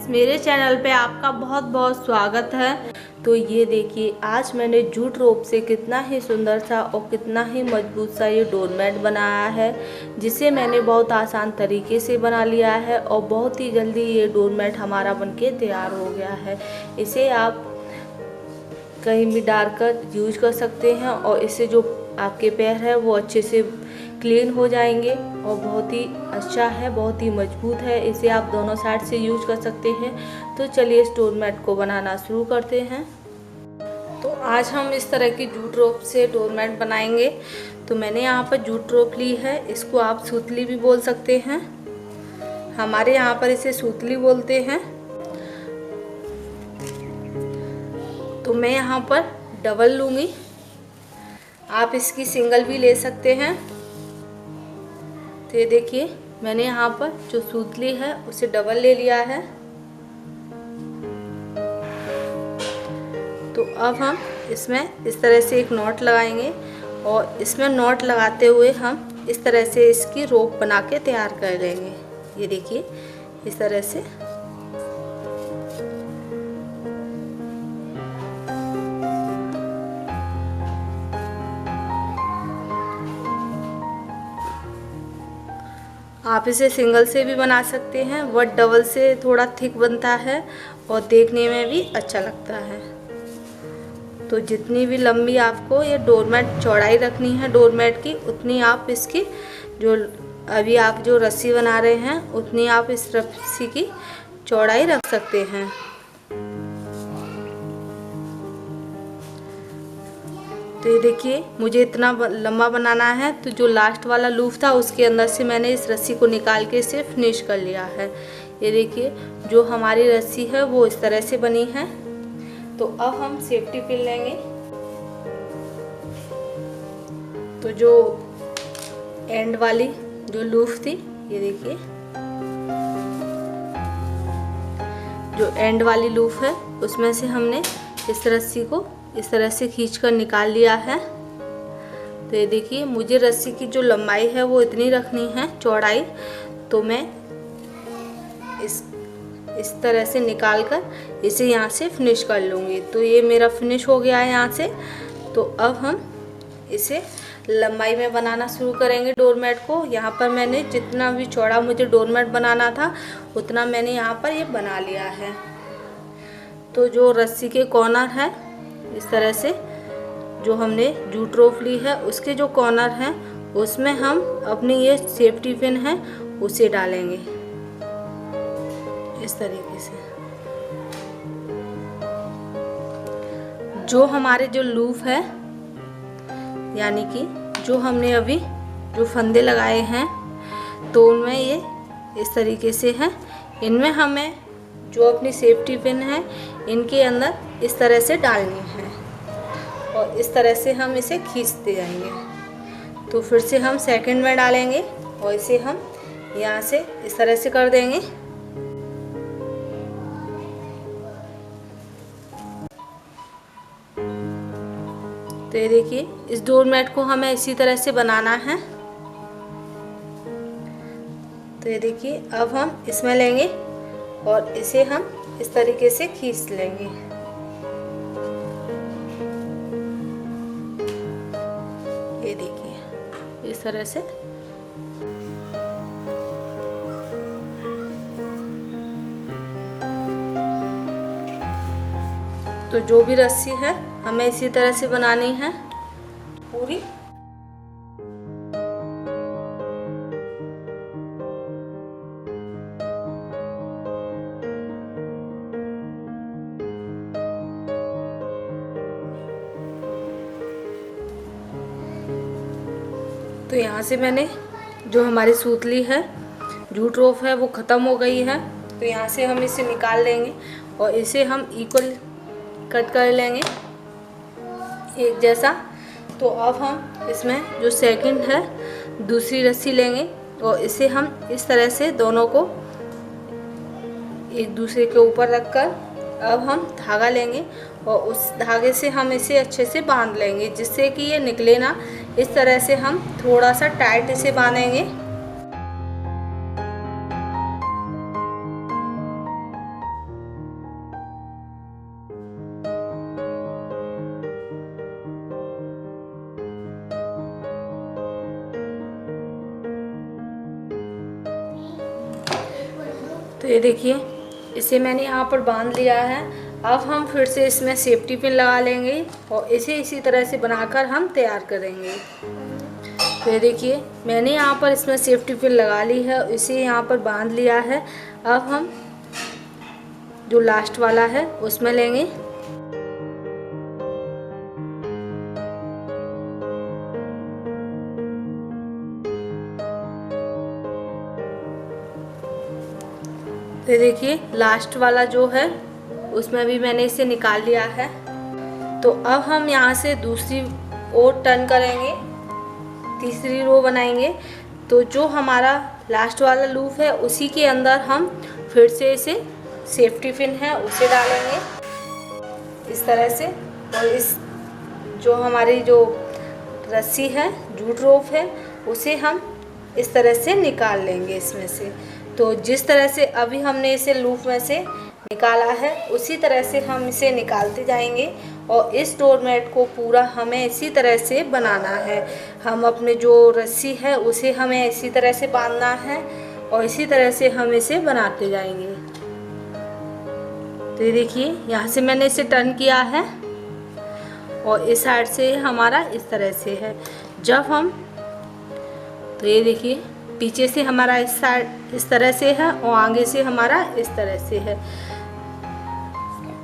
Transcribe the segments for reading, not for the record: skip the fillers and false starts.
Friends, मेरे channel पे आपका बहुत बहुत स्वागत है। तो ये देखिए, आज मैंने जूट रोप से कितना ही सुंदर सा और कितना ही मजबूत सा ये डोरमेट बनाया है, जिसे मैंने बहुत आसान तरीके से बना लिया है और बहुत ही जल्दी ये डोरमेट हमारा बनके तैयार हो गया है। इसे आप कहीं भी डालकर यूज कर सकते हैं और इससे जो आपके पैर है वो अच्छे से क्लीन हो जाएंगे और बहुत ही अच्छा है, बहुत ही मजबूत है। इसे आप दोनों साइड से यूज कर सकते हैं। तो चलिए इस डोरमेट को बनाना शुरू करते हैं। तो आज हम इस तरह की जूट रोप से डोरमेट बनाएंगे। तो मैंने यहाँ पर जूट रोप ली है, इसको आप सूतली भी बोल सकते हैं। हमारे यहाँ पर इसे सूतली बोलते हैं। तो मैं यहाँ पर डबल लूँगी, आप इसकी सिंगल भी ले सकते हैं। तो ये देखिए, मैंने यहाँ पर जो सूतली है उसे डबल ले लिया है। तो अब हम इसमें इस तरह से एक नॉट लगाएंगे और इसमें नॉट लगाते हुए हम इस तरह से इसकी रोप बना के तैयार कर लेंगे। ये देखिए, इस तरह से। आप इसे सिंगल से भी बना सकते हैं, बट डबल से थोड़ा थिक बनता है और देखने में भी अच्छा लगता है। तो जितनी भी लंबी आपको ये डोरमेट चौड़ाई रखनी है डोरमेट की, उतनी आप इसकी जो अभी आप जो रस्सी बना रहे हैं उतनी आप इस रस्सी की चौड़ाई रख सकते हैं। तो ये देखिए, मुझे इतना लंबा बनाना है, तो जो लास्ट वाला लूप था उसके अंदर से मैंने इस रस्सी को निकाल के इसे फिनिश कर लिया है। ये देखिए, जो हमारी रस्सी है वो इस तरह से बनी है। तो अब हम सेफ्टी पिन लेंगे। तो जो एंड वाली जो लूप थी, ये देखिए, जो एंड वाली लूप है उसमें से हमने इस रस्सी को इस तरह से खींचकर निकाल लिया है। तो ये देखिए, मुझे रस्सी की जो लंबाई है वो इतनी रखनी है चौड़ाई। तो मैं इस तरह से निकाल कर इसे यहाँ से फिनिश कर लूँगी। तो ये मेरा फिनिश हो गया है यहाँ से। तो अब हम इसे लंबाई में बनाना शुरू करेंगे डोरमेट को। यहाँ पर मैंने जितना भी चौड़ा मुझे डोरमेट बनाना था उतना मैंने यहाँ पर ये बना लिया है। तो जो रस्सी के कॉर्नर है, इस तरह से जो हमने जूट रोप ली है उसके जो कॉर्नर हैं उसमें हम अपनी ये सेफ्टी पिन है उसे डालेंगे इस तरीके से। जो हमारे जो लूप है, यानी कि जो हमने अभी जो फंदे लगाए हैं, तो उनमें ये इस तरीके से है। इनमें हमें जो अपनी सेफ्टी पिन है इनके अंदर इस तरह से डालनी है और इस तरह से हम इसे खींचते जाएंगे। तो फिर से हम सेकंड में डालेंगे और इसे हम यहाँ से इस तरह से कर देंगे। तो ये देखिए, इस डोरमेट को हमें इसी तरह से बनाना है। तो ये देखिए, अब हम इसमें लेंगे और इसे हम इस तरीके से खींच लेंगे। ये देखिए, इस तरह से। तो जो भी रस्सी है हमें इसी तरह से बनानी है पूरी। तो यहाँ से मैंने जो हमारी सूतली है, जूट रोप है, वो ख़त्म हो गई है। तो यहाँ से हम इसे निकाल लेंगे और इसे हम इक्वल कट कर लेंगे एक जैसा। तो अब हम इसमें जो सेकंड है दूसरी रस्सी लेंगे और इसे हम इस तरह से दोनों को एक दूसरे के ऊपर रखकर अब हम धागा लेंगे और उस धागे से हम इसे अच्छे से बांध लेंगे, जिससे कि ये निकले ना। इस तरह से हम थोड़ा सा टाइट इसे बांधेंगे। तो ये देखिए इसे मैंने यहाँ पर बांध लिया है। अब हम फिर से इसमें सेफ्टी पिन लगा लेंगे और इसे इसी तरह से बनाकर हम तैयार करेंगे। तो ये देखिए मैंने यहाँ पर इसमें सेफ्टी पिन लगा ली है, इसे यहाँ पर बांध लिया है। अब हम जो लास्ट वाला है उसमें लेंगे। तो देखिए लास्ट वाला जो है उसमें भी मैंने इसे निकाल लिया है। तो अब हम यहाँ से दूसरी ओर टर्न करेंगे, तीसरी रो बनाएंगे। तो जो हमारा लास्ट वाला लूप है उसी के अंदर हम फिर से इसे सेफ्टी पिन है उसे डालेंगे इस तरह से। और इस जो हमारी जो रस्सी है, जूट रोप है, उसे हम इस तरह से निकाल लेंगे इसमें से। तो जिस तरह से अभी हमने इसे लूप में से निकाला है उसी तरह से हम इसे निकालते जाएंगे और इस डोरमेट को पूरा हमें इसी तरह से बनाना है। हम अपने जो रस्सी है उसे हमें इसी तरह से बांधना है और इसी तरह से हम इसे बनाते जाएंगे। तो ये देखिए यहाँ से मैंने इसे टर्न किया है और इस साइड से हमारा इस तरह से है। जब हम तो ये देखिए पीछे से हमारा इस साइड इस तरह से है और आगे से हमारा इस तरह से है।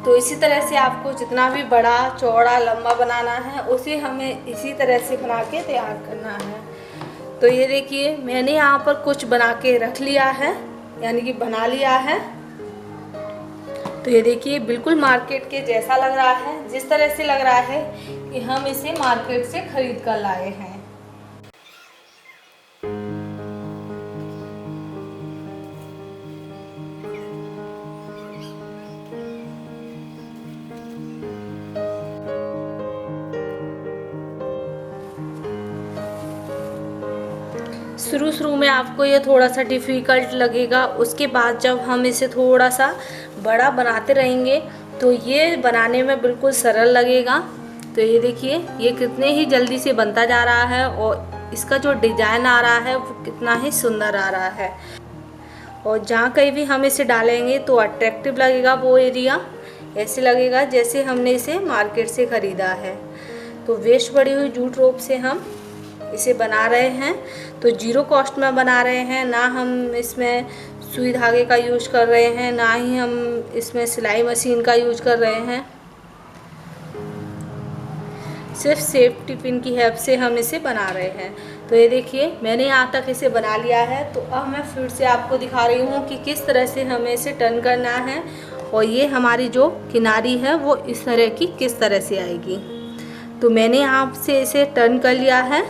तो इसी तरह से आपको जितना भी बड़ा चौड़ा लंबा बनाना है उसे हमें इसी तरह से बना के तैयार करना है। तो ये देखिए मैंने यहाँ पर कुछ बना के रख लिया है, यानी कि बना लिया है। तो ये देखिए बिल्कुल मार्केट के जैसा लग रहा है, जिस तरह से लग रहा है कि हम इसे मार्केट से खरीद कर लाए हैं। शुरू में आपको ये थोड़ा सा डिफ़िकल्ट लगेगा, उसके बाद जब हम इसे थोड़ा सा बड़ा बनाते रहेंगे तो ये बनाने में बिल्कुल सरल लगेगा। तो ये देखिए ये कितने ही जल्दी से बनता जा रहा है और इसका जो डिज़ाइन आ रहा है वो कितना ही सुंदर आ रहा है। और जहाँ कहीं भी हम इसे डालेंगे तो अट्रैक्टिव लगेगा वो एरिया, ऐसे लगेगा जैसे हमने इसे मार्केट से ख़रीदा है। तो वेस्ट पड़ी हुई जूट रोप से हम इसे बना रहे हैं, तो जीरो कॉस्ट में बना रहे हैं। ना हम इसमें सुई धागे का यूज कर रहे हैं, ना ही हम इसमें सिलाई मशीन का यूज कर रहे हैं। सिर्फ सेफ्टी पिन की हेल्प से हम इसे बना रहे हैं। तो ये देखिए मैंने यहाँ तक इसे बना लिया है। तो अब मैं फिर से आपको दिखा रही हूँ कि किस तरह से हमें इसे टर्न करना है और ये हमारी जो किनारी है वो इस तरह की किस तरह से आएगी। तो मैंने यहाँ से इसे टर्न कर लिया है।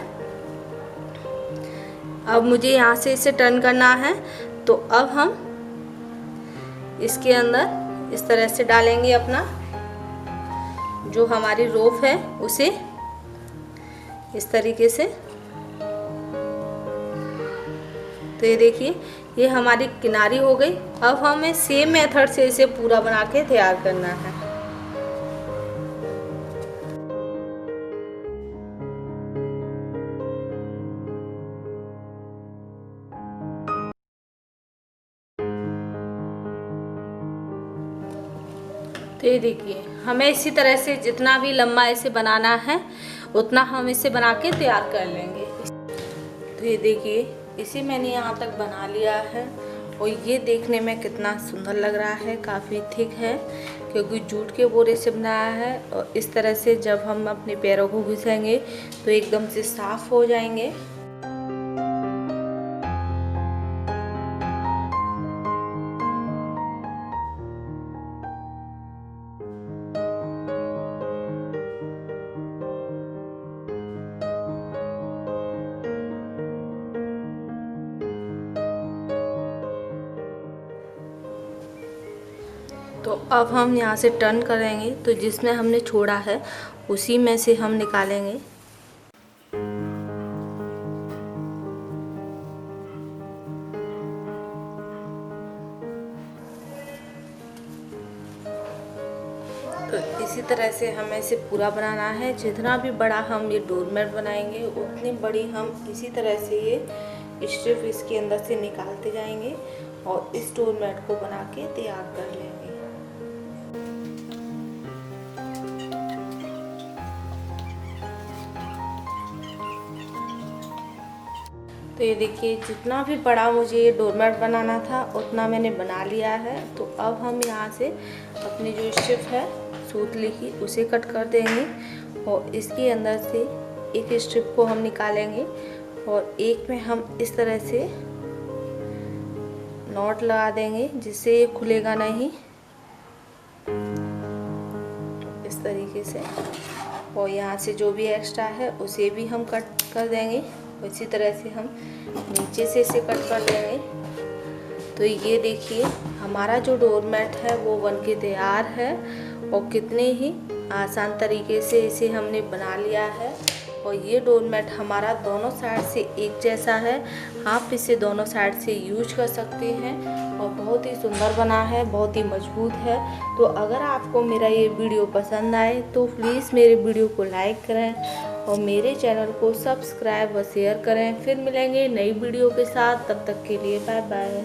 अब मुझे यहाँ से इसे टर्न करना है। तो अब हम इसके अंदर इस तरह से डालेंगे अपना जो हमारी रोप है उसे इस तरीके से। तो ये देखिए ये हमारी किनारी हो गई। अब हमें सेम मेथड से इसे पूरा बना के तैयार करना है। तो ये देखिए हमें इसी तरह से जितना भी लंबा इसे बनाना है उतना हम इसे बना के तैयार कर लेंगे। तो ये देखिए इसे मैंने यहाँ तक बना लिया है और ये देखने में कितना सुंदर लग रहा है। काफ़ी थिक है क्योंकि जूट के बोरे से बनाया है और इस तरह से जब हम अपने पैरों को घिसेंगे तो एकदम से साफ हो जाएंगे। तो अब हम यहाँ से टर्न करेंगे तो जिसमें हमने छोड़ा है उसी में से हम निकालेंगे। तो इसी तरह से हमें इसे पूरा बनाना है। जितना भी बड़ा हम ये डोरमेट बनाएंगे उतनी बड़ी हम इसी तरह से ये स्ट्रिप इसके अंदर से निकालते जाएंगे और इस डोरमेट को बना के तैयार कर लेंगे। तो ये देखिए, जितना भी बड़ा मुझे ये डोरमेट बनाना था उतना मैंने बना लिया है। तो अब हम यहाँ से अपनी जो स्ट्रिप है सूतली की उसे कट कर देंगे और इसके अंदर से एक स्ट्रिप को हम निकालेंगे और एक में हम इस तरह से नॉट लगा देंगे जिससे ये खुलेगा नहीं, इस तरीके से। और यहाँ से जो भी एक्स्ट्रा है उसे भी हम कट कर देंगे। इसी तरह से हम नीचे से इसे कट कर देंगे। तो ये देखिए, हमारा जो डोरमेट है वो बनके तैयार है और कितने ही आसान तरीके से इसे हमने बना लिया है। और ये डोरमेट हमारा दोनों साइड से एक जैसा है, आप इसे दोनों साइड से यूज कर सकते हैं और बहुत ही सुंदर बना है, बहुत ही मजबूत है। तो अगर आपको मेरा ये वीडियो पसंद आए तो प्लीज़ मेरे वीडियो को लाइक करें और मेरे चैनल को सब्सक्राइब व शेयर करें। फिर मिलेंगे नई वीडियो के साथ, तब तक के लिए बाय बाय।